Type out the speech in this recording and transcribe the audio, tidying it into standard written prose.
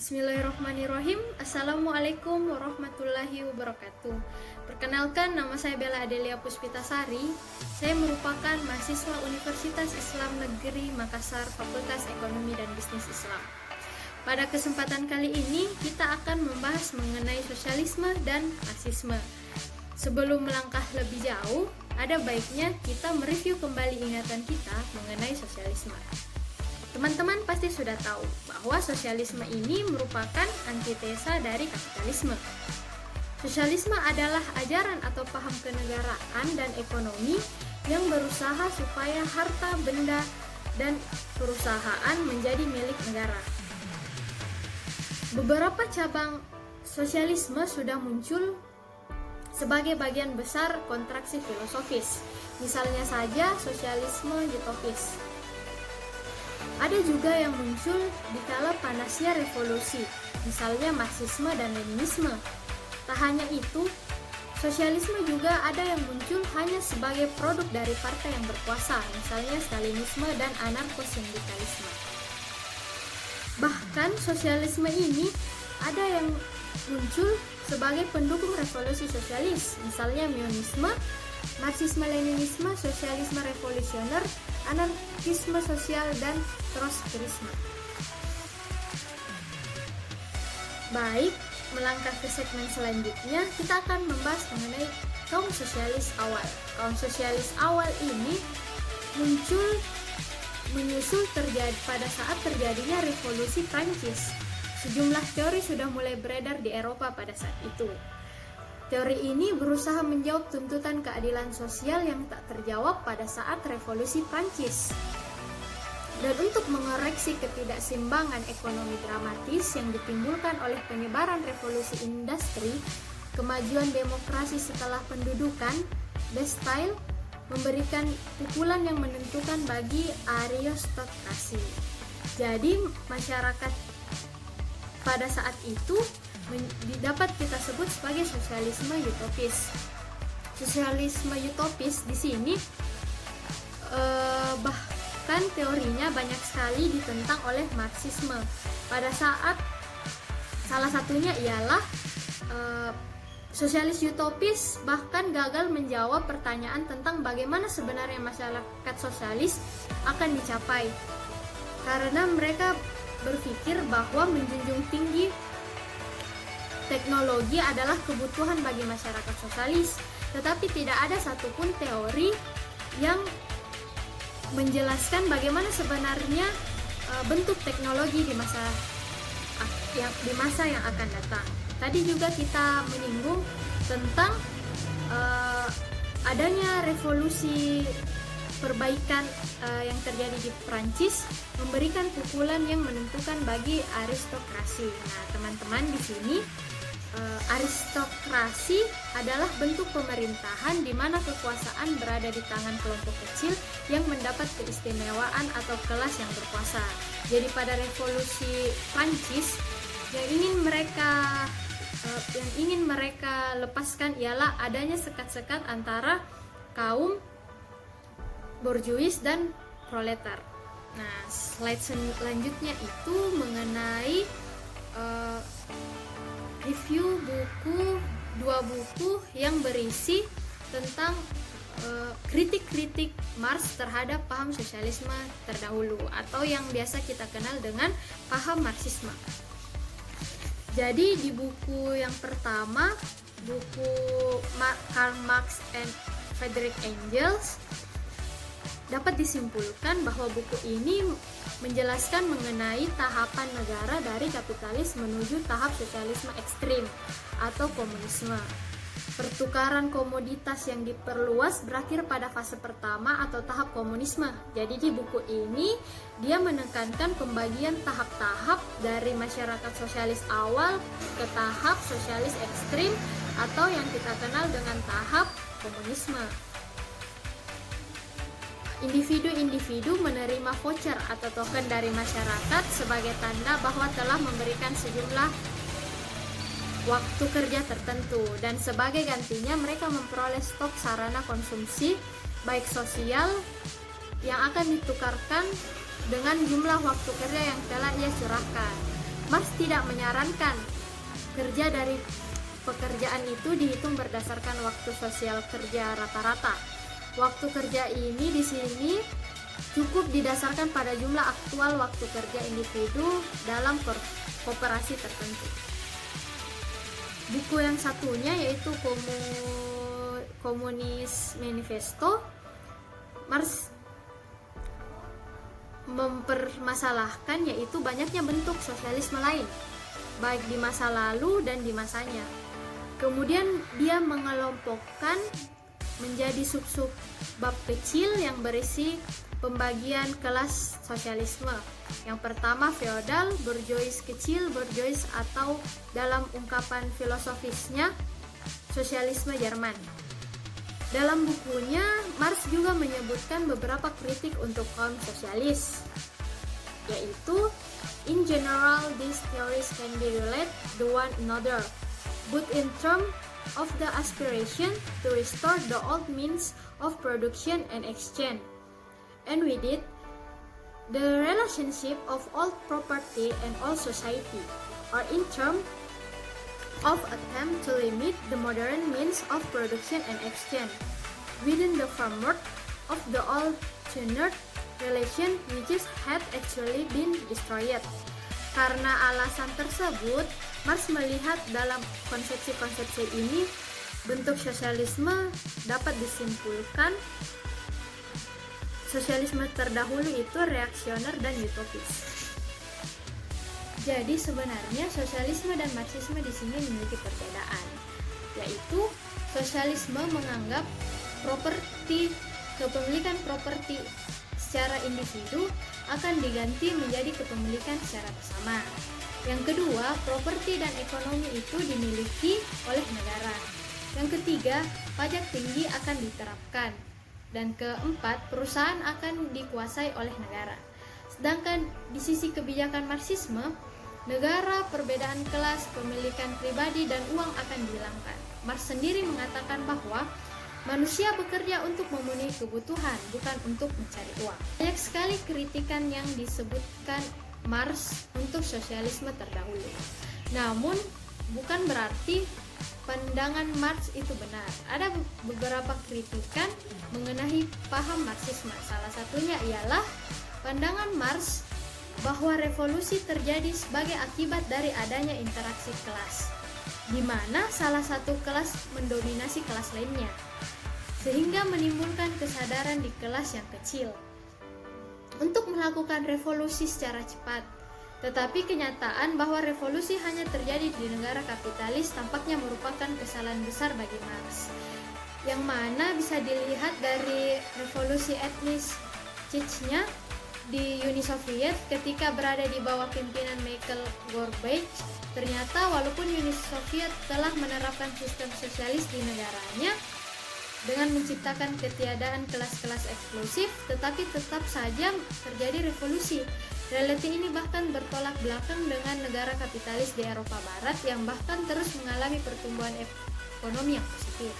Bismillahirrahmanirrahim. Assalamualaikum warahmatullahi wabarakatuh. Perkenalkan, nama saya Bella Adelia Puspitasari. Saya merupakan mahasiswa Universitas Islam Negeri Makassar, Fakultas Ekonomi dan Bisnis Islam. Pada kesempatan kali ini, kita akan membahas mengenai sosialisme dan marxisme. Sebelum melangkah lebih jauh, ada baiknya kita mereview kembali ingatan kita mengenai sosialisme. Teman-teman pasti sudah tahu bahwa sosialisme ini merupakan antitesa dari kapitalisme. Sosialisme adalah ajaran atau paham kenegaraan dan ekonomi yang berusaha supaya harta, benda, dan perusahaan menjadi milik negara. Beberapa cabang sosialisme sudah muncul sebagai bagian besar kontraksi filosofis. Misalnya saja sosialisme utopis. Ada juga yang muncul di kala panasnya revolusi, misalnya Marxisme dan Leninisme. Tak hanya itu, sosialisme juga ada yang muncul hanya sebagai produk dari partai yang berkuasa, misalnya Stalinisme dan anarko-sindikalisme. Bahkan sosialisme ini ada yang muncul sebagai pendukung revolusi sosialis, misalnya Mionisme, Marxisme-Leninisme, sosialisme revolusioner, anarkisme sosial, dan trotskisme. Baik, melangkah ke segmen selanjutnya, kita akan membahas mengenai kaum sosialis awal. Kaum sosialis awal ini menyusul pada saat terjadinya revolusi Prancis. Sejumlah teori sudah mulai beredar di Eropa pada saat itu. Teori ini berusaha menjawab tuntutan keadilan sosial yang tak terjawab pada saat revolusi Prancis. Dan untuk mengoreksi ketidakseimbangan ekonomi dramatis yang ditimbulkan oleh penyebaran revolusi industri, kemajuan demokrasi setelah pendudukan, Bastille memberikan pukulan yang menentukan bagi aristokrasi. Jadi masyarakat pada saat itu dapat kita sebut sebagai sosialisme utopis. Sosialisme utopis di sini bahkan teorinya banyak sekali ditentang oleh Marxisme. Pada saat salah satunya ialah sosialis utopis bahkan gagal menjawab pertanyaan tentang bagaimana sebenarnya masyarakat sosialis akan dicapai, karena mereka berpikir bahwa menjunjung tinggi teknologi adalah kebutuhan bagi masyarakat sosialis, tetapi tidak ada satupun teori yang menjelaskan bagaimana sebenarnya bentuk teknologi di masa yang akan datang. Tadi juga kita menyinggung tentang adanya revolusi perbaikan yang terjadi di Prancis memberikan pukulan yang menentukan bagi aristokrasi. Nah, teman-teman, di sini aristokrasi adalah bentuk pemerintahan di mana kekuasaan berada di tangan kelompok kecil yang mendapat keistimewaan atau kelas yang berkuasa. Jadi pada revolusi Prancis yang ingin mereka lepaskan ialah adanya sekat-sekat antara kaum borjuis dan proletar. Nah, slide selanjutnya itu mengenai review dua buku yang berisi tentang kritik-kritik Marx terhadap paham sosialisme terdahulu atau yang biasa kita kenal dengan paham Marxisme. Jadi di buku yang pertama, buku Karl Marx and Friedrich Engels, dapat disimpulkan bahwa buku ini menjelaskan mengenai tahapan negara dari kapitalis menuju tahap sosialisme ekstrim atau komunisme. Pertukaran komoditas yang diperluas berakhir pada fase pertama atau tahap komunisme. Jadi di buku ini dia menekankan pembagian tahap-tahap dari masyarakat sosialis awal ke tahap sosialis ekstrim atau yang kita kenal dengan tahap komunisme. Individu-individu menerima voucher atau token dari masyarakat sebagai tanda bahwa telah memberikan sejumlah waktu kerja tertentu, dan sebagai gantinya mereka memperoleh stok sarana konsumsi baik sosial yang akan ditukarkan dengan jumlah waktu kerja yang telah ia curahkan. Marx tidak menyarankan kerja dari pekerjaan itu dihitung berdasarkan waktu sosial kerja rata-rata. Waktu kerja ini di sini cukup didasarkan pada jumlah aktual waktu kerja individu dalam koperasi tertentu. Buku yang satunya yaitu Komunis Manifesto, Marx mempermasalahkan yaitu banyaknya bentuk sosialisme lain, baik di masa lalu dan di masanya. Kemudian dia mengelompokkan menjadi sub-sub bab kecil yang berisi pembagian kelas sosialisme. Yang pertama feodal, bourgeois kecil, bourgeois atau dalam ungkapan filosofisnya sosialisme Jerman. Dalam bukunya, Marx juga menyebutkan beberapa kritik untuk kaum sosialis, yaitu in general these theories can be related to one another, but in terms of the aspiration to restore the old means of production and exchange, and with it, the relationship of all property and all society, or in terms of attempt to limit the modern means of production and exchange within the framework of the old-tuned relation which had actually been destroyed. Karena alasan tersebut, Marx melihat dalam konsepsi-konsepsi ini bentuk sosialisme dapat disimpulkan sosialisme terdahulu itu reaksioner dan utopis. Jadi sebenarnya sosialisme dan Marxisme di sini memiliki perbedaan, yaitu sosialisme menganggap kepemilikan properti secara individu akan diganti menjadi kepemilikan secara bersama. Yang kedua, properti dan ekonomi itu dimiliki oleh negara. Yang ketiga, pajak tinggi akan diterapkan. Dan keempat, perusahaan akan dikuasai oleh negara. Sedangkan di sisi kebijakan Marxisme, negara, perbedaan kelas, pemilikan pribadi, dan uang akan dihilangkan. Marx sendiri mengatakan bahwa manusia bekerja untuk memenuhi kebutuhan, bukan untuk mencari uang. Banyak sekali kritikan yang disebutkan Marx untuk sosialisme terdahulu. Namun, bukan berarti pandangan Marx itu benar. Ada beberapa kritikan mengenai paham Marxisme. Salah satunya ialah pandangan Marx bahwa revolusi terjadi sebagai akibat dari adanya interaksi kelas, di mana salah satu kelas mendominasi kelas lainnya, sehingga menimbulkan kesadaran di kelas yang kecil untuk melakukan revolusi secara cepat. Tetapi kenyataan bahwa revolusi hanya terjadi di negara kapitalis tampaknya merupakan kesalahan besar bagi Marx, yang mana bisa dilihat dari revolusi etnis Chechnya di Uni Soviet ketika berada di bawah pimpinan Mikhail Gorbachev. Ternyata walaupun Uni Soviet telah menerapkan sistem sosialis di negaranya dengan menciptakan ketiadaan kelas-kelas eksklusif, tetapi tetap saja terjadi revolusi. Realiti ini bahkan bertolak belakang dengan negara kapitalis di Eropa Barat yang bahkan terus mengalami pertumbuhan ekonomi yang positif.